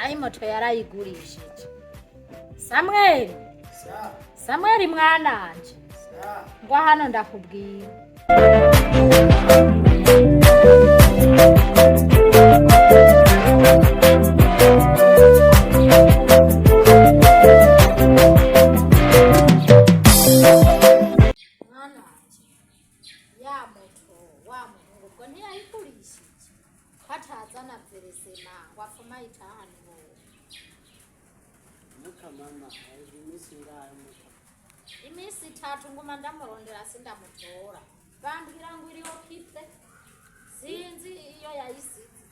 nayo moto yarayigurishije. Samuel mwananje ngo hano ndakubwira. Imisi 3 nguma ndamurondera sindamutora. Bambwira ngo iriho kite. Sinzi iyo yayisize.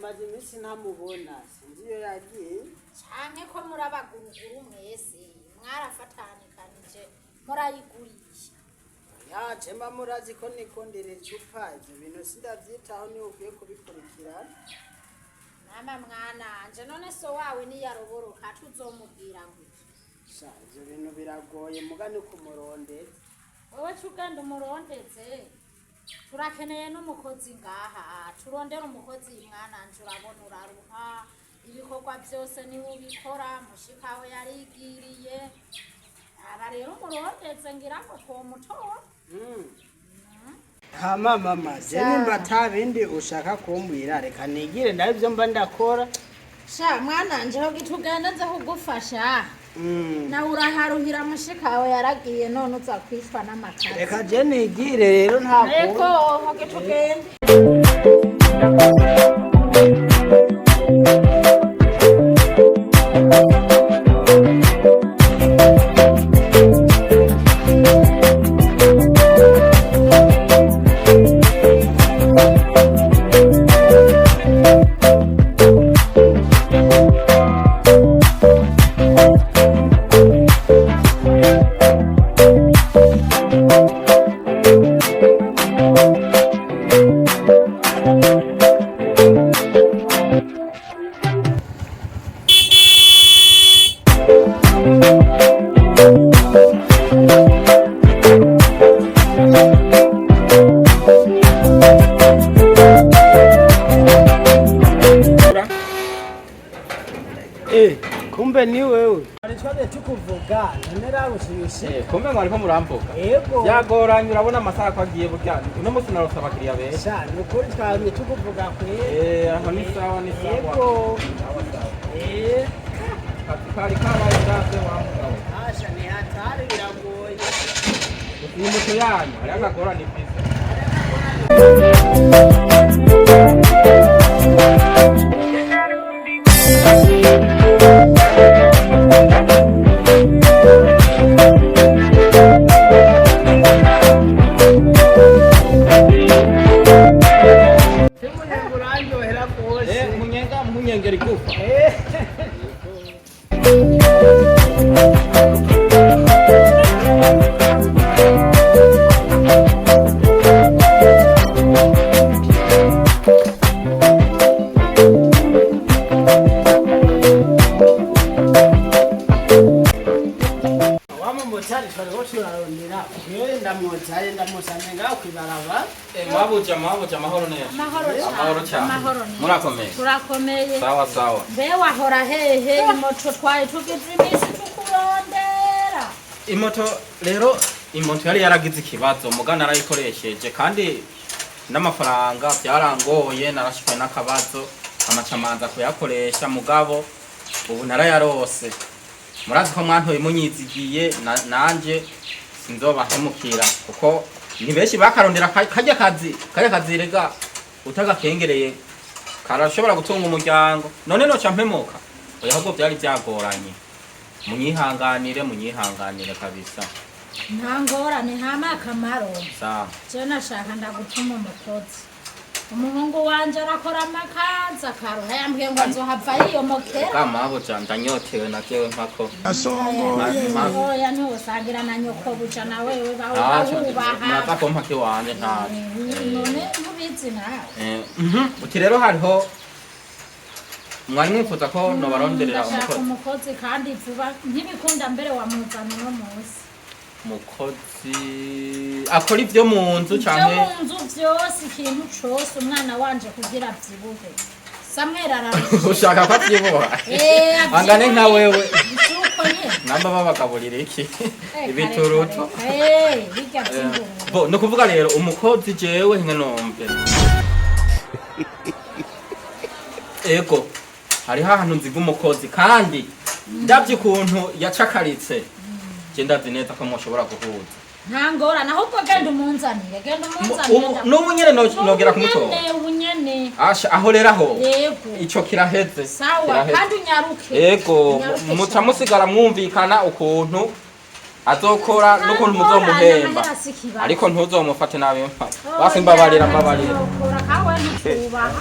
Maze imisi ntamubona. Sinzi iyo yagiye. Canke ko murabaguruguru mwese. Mwarafatanikanije murayigurisha. Ya chemba murazi ko nikondere icupa ivyo bintu sindavyitaho ni ukwiye kubikurikira. Mama mwananje none so wawe ni yaroboroka tuzomubwira ngo sha ivyo bintu biragoye mugani kumurondeza. Wowe cuganda umurondeze. Turakeneye n'umukozi ngaha. Turondera umukozi mwananje urabona uraruha. Ibikorwa byose ni ubikora mushikawe yarigiriye. Aba rero umurondeze ngira ngo twomutora. Mama je nimba tabindi ushaka kumbwira reka nigire ndabyo mba ndakora. Sha mwananje ho gitugenda nze kugufasha. Na uraharuhira mushikawe yaragiye none uza kwishwa n'amakara. Reka je nigire rero nta ko. Reko ho gitugenda. Kumbe ni wewe. Alishwade tukuvuga nera ushibishe. Kumbe mwari ko muramvuga. Yego. Yagoranye urabona amasaha ko agiye burya. Uno musi narose abakiriya benshi. Sha nukuri twamye tukuvuga kwe. Aho ni sawa ni sawa. Yego. Kari kabaye ndaze wamugabo. Asha ni hatari biragoye. Ni muto yanyu ari akagorane pizza. Munyengeri kufa. Mabuja mahoro neza. Mahoro neza. Murakomeye. Turakomeye. Sawa. Mbe wahora hehe imoto twaye tugize imisi tukurondera. Imoto yari yaragize ikibazo mugana arayikoresheje kandi n'amafaranga byarangoye narashikwe n'akabazo amacamanza kuyakoresha mugabo ubu narayarose. Murazi ko mwantoye munyizigiye nanje sinzobahemukira kuko ni benshi bakarondera kajya kazi rega utagakengereye karashobora gutunga umuryango none no campemoka oya ahubwo byari byagoranye munyihanganire kabisa nta ngorane hama akamaro sawa je nashaka ndagutuma umukozi umuhungu wanje arakora amakanza akaruha yambwiye ngo nzohava yiyomokera kama abo ndanyotewe nakewe mpako oya ntiwosangira na nyoko buja na wewe bawubaha natako mpake wanje ntaje none ntubizi nawe uti rero hariho mwari mwifuza ko nobaronderera umukozi kandi vuba ntibikunda mbere wamuzana no munsi mukozi akora ivyo mu nzu canke mu nzu vyose ikintu cose umwana wanje kugira vyibuhe Samuel ararusha ushaka ko atyiboha angane nka wewe namba babagaburira iki ibituruto bo no kuvuga rero umukozi jewe nkenombe ego hari hahantu nziga umukozi kandi ndavye kuntu yacakaritse je ndazi neza ko mushobora guhuza ntangora naho ko genda umunzanire n'ubu nyene nogera kumutora ubunyene asha aho rero aho yego ico kiraheze sawa kandi unyaruke yego muca musigara mwumvikana ukuntu azokora n'ukuntu muzomuhemba ariko ntuzomufate nabi basi mbabarira kawe ntubaha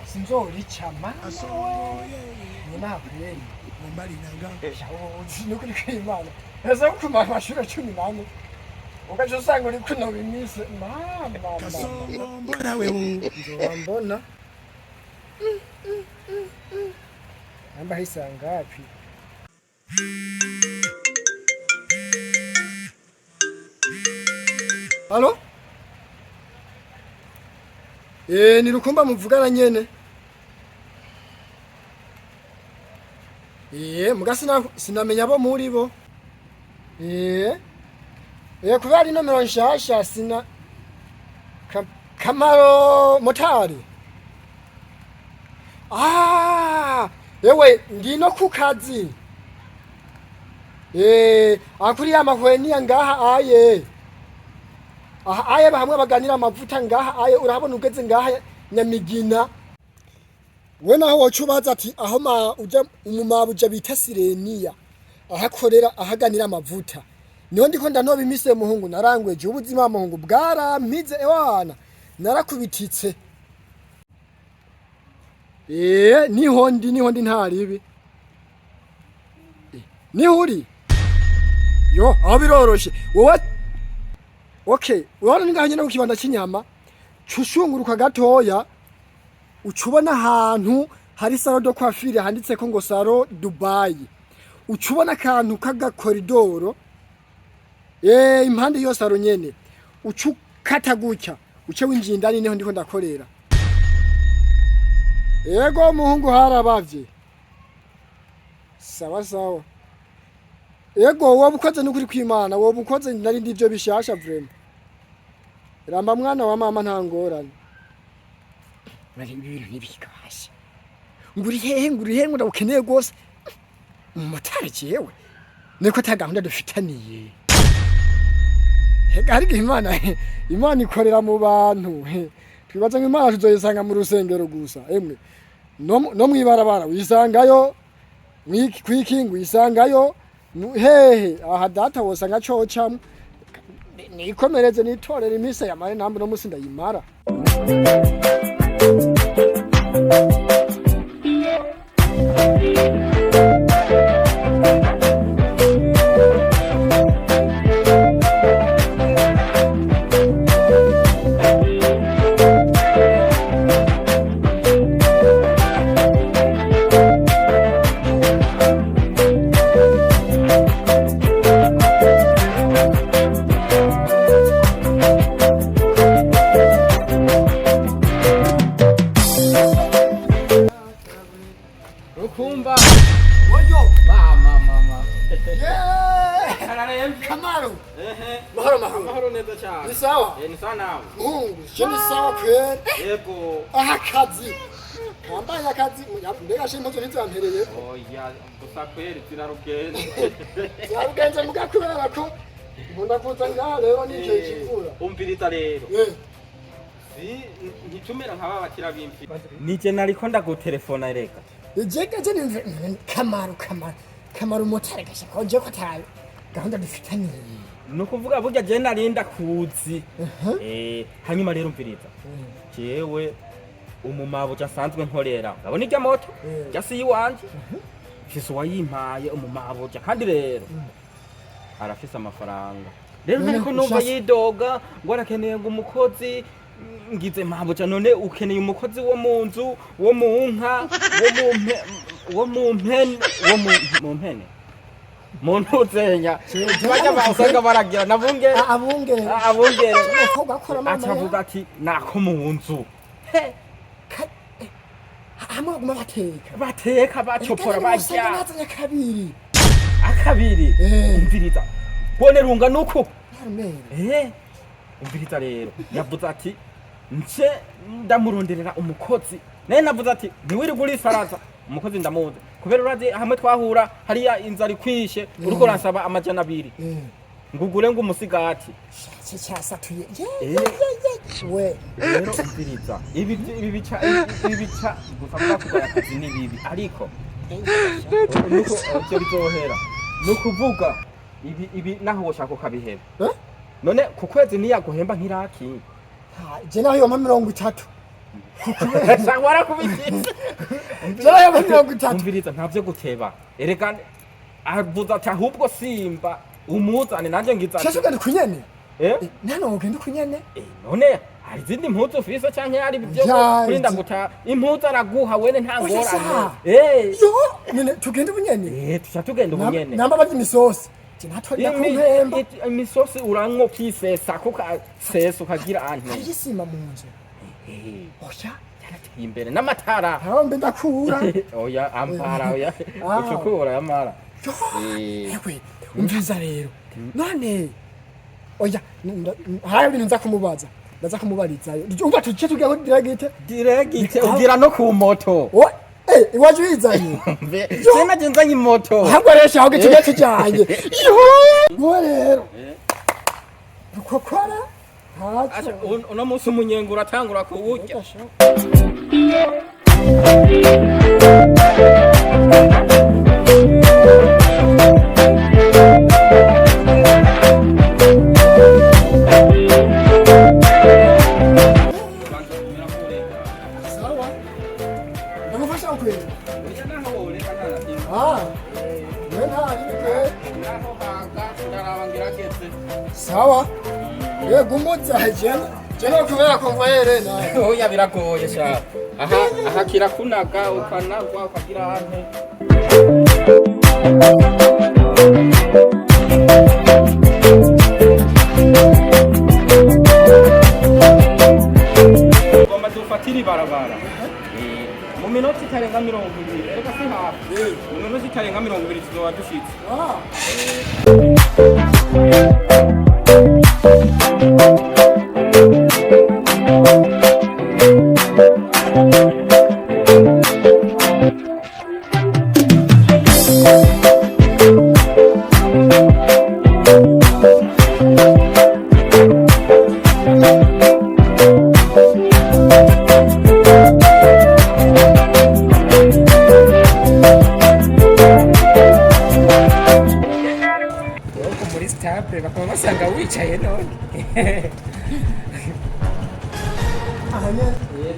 Sinzorichama nona hakweli mbali nanga sinukuri kwimana ese ukuma amashuri 18 ukachosanga uri kuno bimise mama kasongo mbona wewe nzobambona namba hisa ngapi Halo ni rukumba muvugana nyene mugasi sinamenya abo muri bo kubera inomero nshasha sina Kamaro motari yewe ngino ku kazi akuri amahweni ngaha aye bahamwe baganira amavuta ngaha aye urabona ugeze ngaha Nyamigina we naho wocubaza ati aho uja umumabuja bita Sireniya ahakorera ahaganira amavuta niho ndiko ndanoba imise muhungu narangweje ubuzima muhungu bwarampize ewana narakubititse niho ndi ntaribi nihuri yo aho biroroshe wowe okay urabona ninganye no kukibanda cy'inyama cushunguruka gatoya ucubona ahantu hari salon de coiffure handitse ko ngo salon Dubai ucubona akantu kaga koridoro impande yo salon nyene ucukata gutya uce winjiye indani niho ndiko ndakorera yego muhungu harabavye sawa yego wobukoze n'ukuri kwimana wobukoze nari ndivyo bishasha vraiment ramba mwana wa mama ntangorane bari ibintu nibikashe nguri hehe ndabukeneye gose umutare jewe niko tagahunda dufitaniye hega hari imana ikorera mu bantu twibaza ngo imana tuzoyisanga mu rusengero gusa emwe no mwibarabara wisangayo kwikingu isangayo hehe aha data wosanga cocamwe nikomereze nitorera imise yamare nambe no musi ndayimara sana. Mungu, je ni sawa kweli. Yego. Akazi. Wambaye akazi, mbega shimwe cyo ntizampereye. Oya, gusa kweli zinarugenda. Yarugenze mugakubera ko nkunda kuza ngaha rero n'icyo kivura. Umviriza rero. Ntitumera nk'aba bakira bimfi. Nije nariko ndagutelefona reka. Ijega je ni Kamaru motari gasha koje ko tayo. Gahunda dufitanye. Nukuvuga burya je narinda kuzi. Hanyuma rero umviriza. Jewe umumabo cyasanzwe nkorera. Abona irya moto? Jasi yiwanje. Fise wayimpaye umumabo kandi rero arafise amafaranga. Rero nariko numva yidoga ngo arakeneye ngo umukozi ngize mpabo cyane none ukeneye umukozi wo mu nzu wo mu nka wo mu mpene muntu uzenya bajya basanga baragira nabungere abungere atavuga ati nako mu nzu hamwe guma bateka bacopora bajya akabiri umviriza bone runga nuko umviriza rero yavuze ati nce ndamuronderera umukozi naye navuze ati ntiwiri guri saraza umukozi ndamuze kubera urazi hamwe twahura hariya inzari kwishe uriko ransaba amajana 2 ngugure ngo umusigati cyasatuye we rero umviriza ibi bica gusa kuba akazi ni bibi ariko nuko cyo bizohera nukuvuga ibi naho woshaka kabiheba none ku kwezi niyaguhemba nkiraki je naho yo 30 sangwara kubitse je naho 30 umviriza ntavyo guteba erega avuza ati ahubwo simba umuzane nanje ngiza cyashugana kunyene nano ugende kunyene none hari izindi mpuzu ufise canke hari byo kurinda guta impuzu araguha wene nta ngorane yo none tugende bunyene tuca tugenda bunyene namba bavye imisosi Natori nakumpemba imisosi uranko kisesa kuka sesa ukagira ante ayisima munje oya yarateye imbere n'amatara hambe ndakura oya ampara oya ucukura yamara yewe umviza rero none oya hayo bintu nza kumubaza ndaza kumubarizayo umva tuce tugiye direct ugira no ku moto iwaje uyizanye sena nzanye moto hakoresha aho gituge tujanye yo rero ukokora acha uno musi umunyengura atangura kuwurya sawa gumutsa jena kubera ko mvere naye oya biragoye sha aha kirakunaga ukanagwa ukagira hane ngoma dufatira barabara mu minota itarenga 20 reka si hafi mu minota itarenga 20 tuzoba dushitse bakaba basanga wicaye none ahane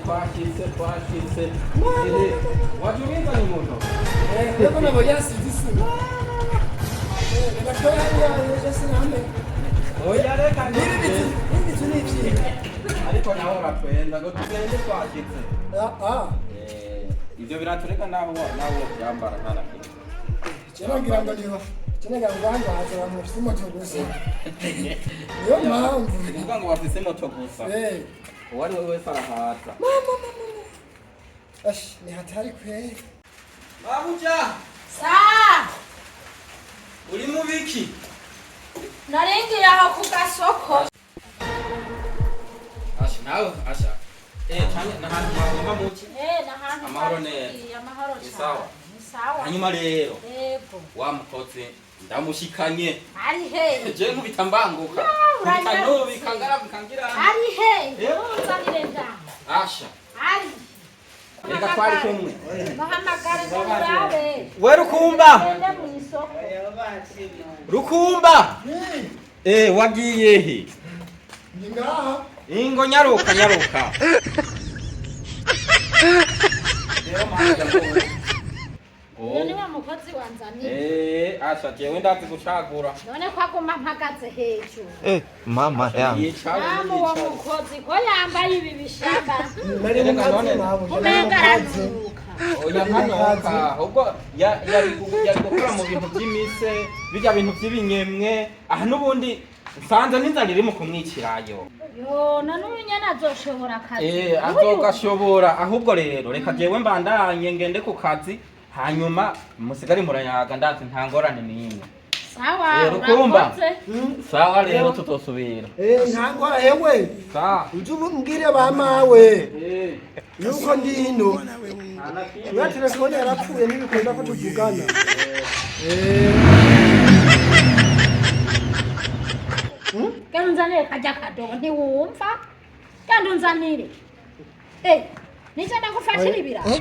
twashitse wajuminga ni muntu yego nabo yasize bakora ya siname oya reka n'ibiti ariko naho batwenda ngo tugende twashitse ibyo biratureka naho byambara ntana kintu cyera ngira ngo niho Chenega ngwanga haza bamufise moto gusa. Yo mpamvu uvuga ngo bafise moto gusa. Uwari wewe farahaza. Ash ni hatari kweli. Bamuja. Sa. Uri mubiki? Narengiye aho ku gasoko. nawe asha cyane nahantu mwagomba muki nahantu amahoro neza amahoro sawa sawa hanyuma rero yego wa mukozi ndamushikanye ari he je nkubita mbanguka nkubita bikangara bikangira ari he uzanire nda asha ari reka twari kumwe muhamagare murabe we rukumba ende mu isoko rukumba wagiye he ngaha ingo nyaruka uyu ni wa mukozi wanzaniye asha jewe ndazi gucagura none ko aguma mpagaze hejuru mama yangu namu wa mukozi ko yambaye ibi bishamba nari mukozi nawe umenga aranuka oya nkanoka ubwo yari gukora mu bintu by'imise bijya bintu by'ibinyemwe aha n'ubundi nsanze n'inzara iri mu kumwicirayo yo none uyu nyene azoshobora akazi azogashobora ahubwo rero reka jewe mbandanye ngende ku kazi hanyuma musigari murayaga ndazi nta ngorane n'imwe sawa rukumba sawa rero tutosubira nta ngora hewe sawa uje umbwire bamawe yuko ndi hino ya telefone yarapfuye ntibikunda ko tuvugana kandi unzanire kajya kadobo ntiwumva kandi unzanire nicyo ndagufashira ibirayi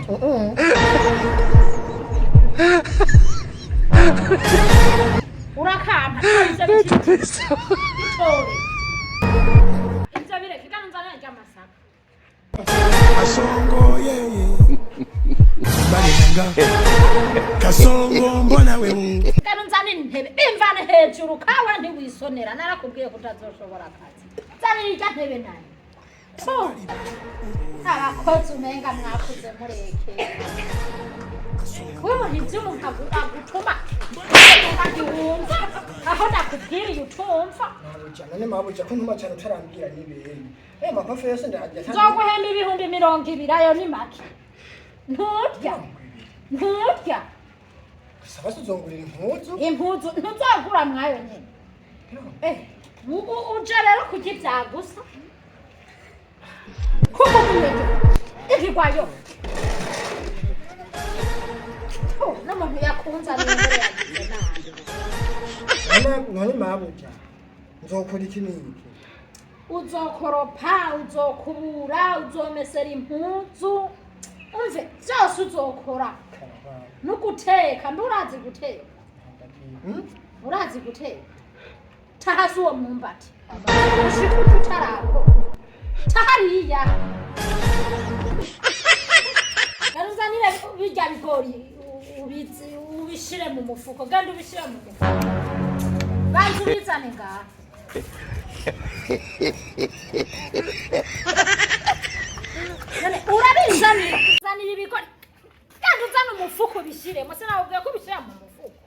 urakamba bitore ibyo bireke kandi unzanire ry'amasaka Kasongo Balinga Kasongo mbona wewe kandi unzanire intebe imvane hejuru kawe ntiwisonera narakubwiye ko utazoshobora akazi nzanire irya ntebe nayo abakozi umenga mwakuze mureke wewe ntibyo umuntu agutuma ntiwumva aho nakubwiriye utumva none mabuja ko ntuma cyane utarambwira n'ibintu mapafu yose ndahajya nzoguhemba ibihumbi 20 ayo ni make nturya saba tuzongurira impuzu ntuzagura mwayo nyine uje rero kurya ibyagusa ikigwayo n'umuntu yakunze n'imbere yagize nabi none mabuja nzokora iki n'iki uzokoropa uzokubura uzomesera impuzu umve byose uzokora no guteka ndurazi guteka urazi guteka tahasi uwo mwumbati ushikuta utarako tahariya naruzanire bijya bigori ubishire mu mufuko kandi ubishire mu mufuko bantu bizane ngaha urabizanira uzanira ibigori kandi uzana umufuko ubishiremo sinababwiye ko ubishira mu mufuko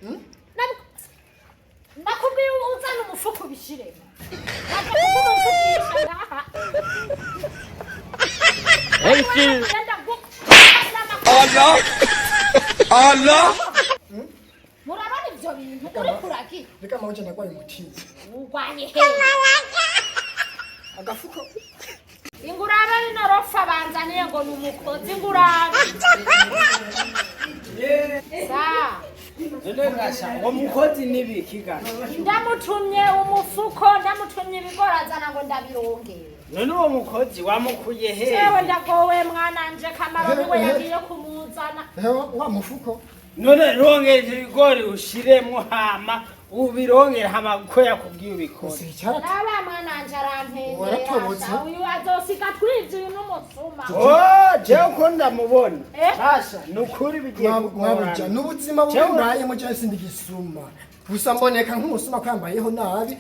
nakubwiye uzana umufuko ubishiremo Allah murabona ibyo bintu uri kuraki reka mabuja ndagwaye umutima urwanye he agafuko ingurabe n'orofa banzaniye ngo ni umukozi ingurabe none gasha ngo mukozi nibikigana ndamutumye umufuko ndamutumye ibigori azana ngo ndabirongere none uwo mukozi wamukuye he yewe ndagowe mwananje kamaro niwe yagiye kumuzana wa mufuko none rongera ibigori ushiremo hama ubirongera hama ko yakubwiye ubikora naba mwananje arampembera uyu azosiga twivye uyu n'umusuma jewe ko ndamubona basha nukuri bigiye mabuja n'ubuzima bw'imbayemo cyane sindigisuma gusa mboneka nk'umusuma kwambayeho nabi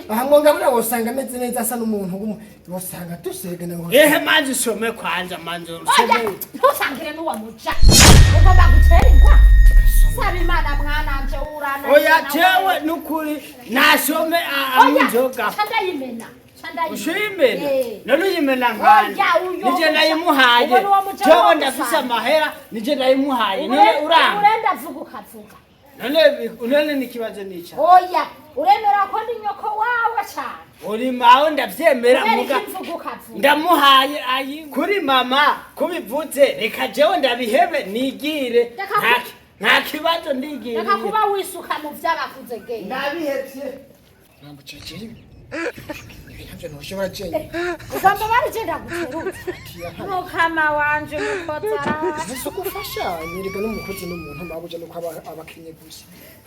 aha ngonga bura wosanga ameze neza asa n'umuntu wosanga dusegana ngo manzi usome kwanja manzi usome ntusangire n'uwa muja ugomba gutera ingwa saba imana mwananje urana oya jewe nukuri nasome amunjoga chandayimena ushimena none uyimena nkanje nije nayimuhaye jewe ndafise amahera nije nayimuhaye none uranga urenda vuga ukavuga none nikibazo nica oya uremera ko ndi nyoko wawe cyane uri mawe ndavyemera muga muga ndamuhaye ayi kuri mama kubivuze reka jewe ndabihebe nigire nta kibazo ndigire reka kuba wisuka mu vy'abakuze genda ndabihevye ntabwo ceceri ibintu ntushobora cenge ugamba barigenda guterutse mukama wanje mukozara ese gufasha nyereka n'umukozi n'umuntu mabuja nuko abakinye gusa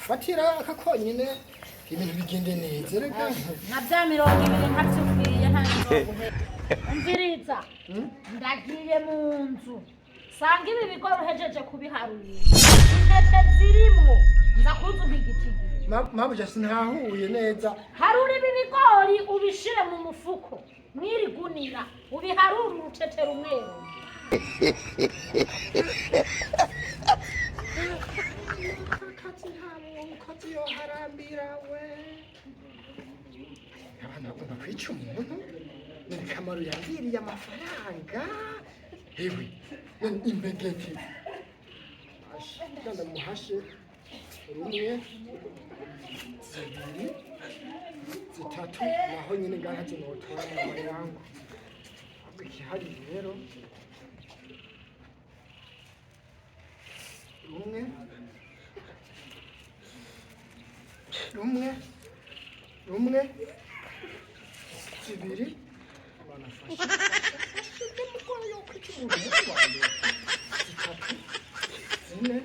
fatira akakonyine ibintu bigende neza reka na bya 20 ntavyukwiye nta nzoguhe umviriza ndagiye mu nzu sanga ibi bigoro uhejeje kubiharura intete zirimwo nza kuza ubigitigi mabuja sinahuye neza harura ibi bigori ubishire mu mufuko mwirigunira ubiharura urutetera umweru akazi ntabwo umukozi yoharambira we abana bagomba kwica umuntu ni kamaro yagiriye amafaranga hewe imbegeti ndamuhashe rumwe zibiri zitatu naho nyine ngaha zinotora mu yangu ikihari rero rumwe zibiri banafashe umugore yo kwicumura zitatu zine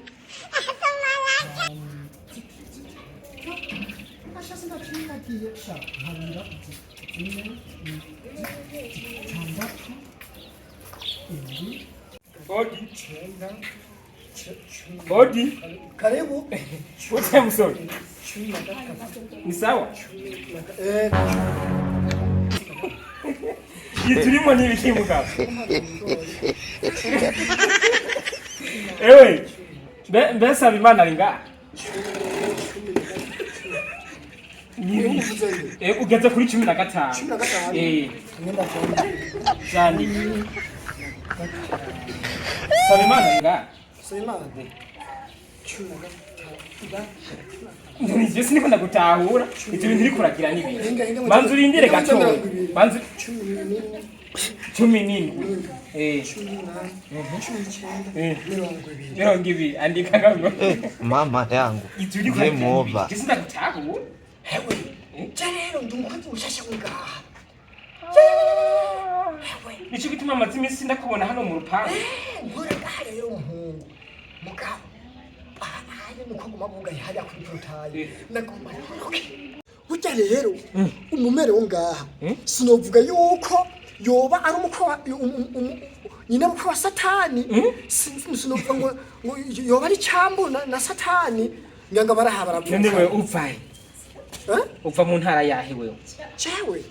ashase ndaciye sha harira zine zitandatu Bodi. cyenda Bodi. karibu Wote msoni. Ni sawa? Yiturimo ni ibiki mugabo. Ewe. Mbesa bimana linga. Ugeze kuri 15. Jani. Sabimana linga. Sabimana. Nje siniko ndagutahura ivyo bintu uriko uragira n'ibindi banzu urindire gato banzu 17 20 andika ngabo mama yangu game over ndagutahura hewe rero ndumukozi mushasha ngaha nico gituma amazi imisi ndakubona hano mu rupangu nkora ngaha rero umuhungu mugabo nuko gumabuga yahari kuri protaye nagomba burya rero umumere wo ngaha sinovuga yuko yoba ari umukwa nyina mukwa satani sinovuga ngo yoba ari cyambu na satani nganga barahabara none wewe uvaye uva mu ntara yahe wewe cewe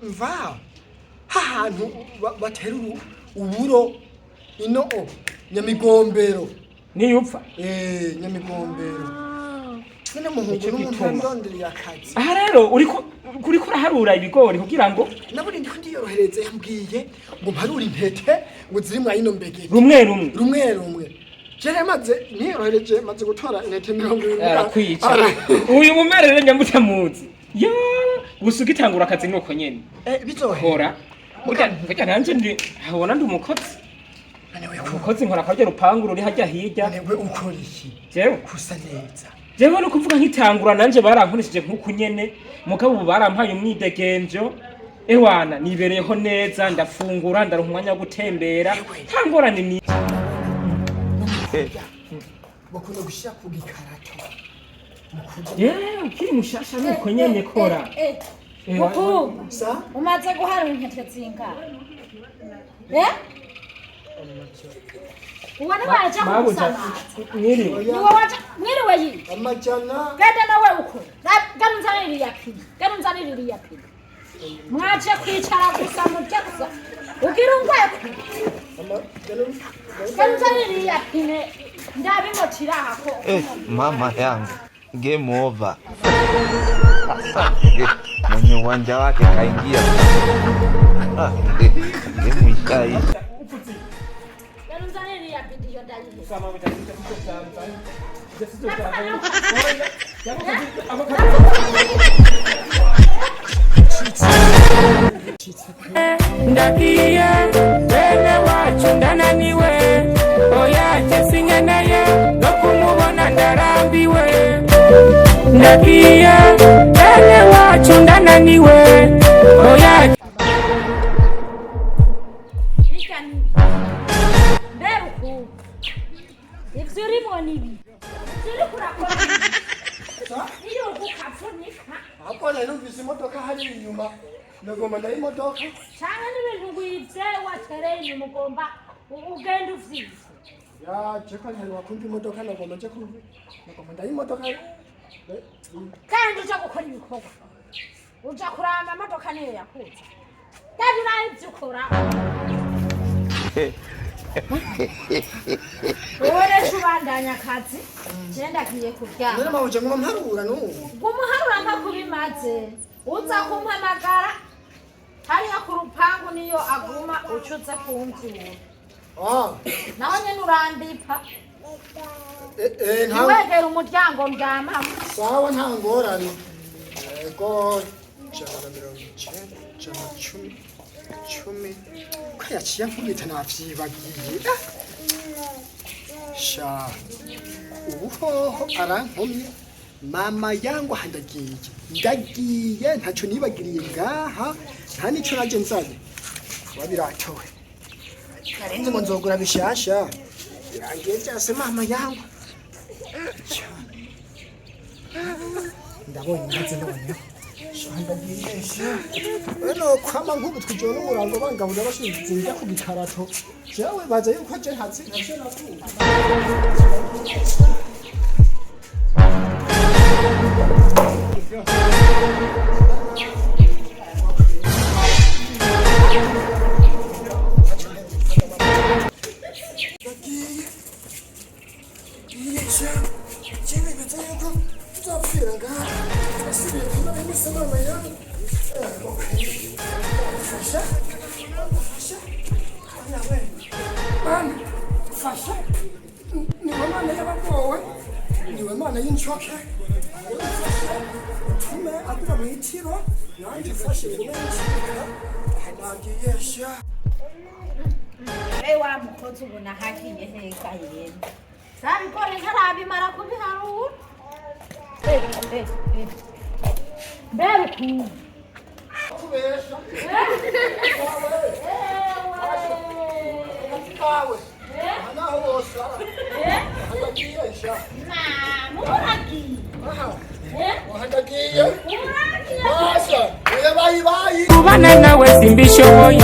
mva hahantu batera uburo ino nyamigombero ni upfa nyamigombero twene muhungu n'umuntondonderi yakazi aha rero uriko uraharura ibigori kugira ngo naburi ndiko ndiyorohereze yambwiye ngo mparura intete ngo ziri mwa ino mbegeti rumwe jere maze niyorohereje maze gutora intete 20 arakwica uyu mumerere nyamutamuzi yo gusuka itangura akazi nuko nyene bizohora burya nanje ndi habona ndi umukozi umukozi nkora akaryo rupangu ruri hajya hirya newe ukora iki jewe kusa neza jewe no kuvuga nkitangura nanje barankoresheje nkuko nyene mugabo ubu barampaye umwidegenjo ewana nibereyeho neza ndafungura ndaronka umwanya wo gutembera ntangorane ni bakunda gushira ku gikarato ukiri mushasha nuko nyene kora sa umaze guharura intete zingana uwana waje kusama mwiriwe niwe waje mwiriwe yi amajana genda nawe uko ganunzanirira yapina mwaje kwicara gusa mujye gusa ugira ungweko ganunzanirira yapine ndabimotira hako mama yangu game over mwenye uwanja wake kaingia game ishaisha ganunzanirira yapine yo ndayihe sama ndagiye bene wacu ndananiwe oya jesingeneye no kumubona ndarambiwe ndagiye bene wacu ndananiwe oya Beruku. Ivyo urimo nibi. Ivyo uriko urakora nibi. Iyo ukapfunika. Hapo na numvise imodoka hari inyuma. Ndagomba ndayi imodoka. Cyangwa n'ibintu wivye watereye inyuma ugomba ugenda uvyize. Ya, cheka ni wakumva imodoka nagomba nje kumva. Nagomba ndayi imodoka. Kandi uja gukora ibikorwa. Uja kuramba imodoka niyo yakuze. Kandi nawe ivyo ukora. Wowe shubandanya akazi. Je ndagiye kuryama. None mawuje ngoma mparura no. Gumuharura nkakubimaze. Uza kumpamagara. Hariya ku rupangu niyo aguma ucuze kumvyura. Naho nyene urandipa. Wegera umuryango ndyamamo. Sawa nta ngorane. Ego jana 10 ko yaciye nkubita navyibagiye. Sha ubuhoho arankomye mama yangu ndagiye ntaco nibagiriye ngaha nta nico naje nzanye wabiratowe karenze ngo nzogura bishasha birangiye byase mama yangu ndabonye ndaze noneho ndagiye eno kwama nk'ubu twijoro n'umurango bangabura bashinze ku gikarato jewe baza yuko je hatsi ntaco navuga niwe mana y'incoke utume agura mwitiro nanjye fashe kumensika nagiye sha Wa mukozi ubona hagiye heka yenda. Sabikore ntarabimara kubiharura. Beruku. kubesha kawe naho bose hadagiye sha Muraki. hadagiye basa uyabayi kubana nawe simbishoboye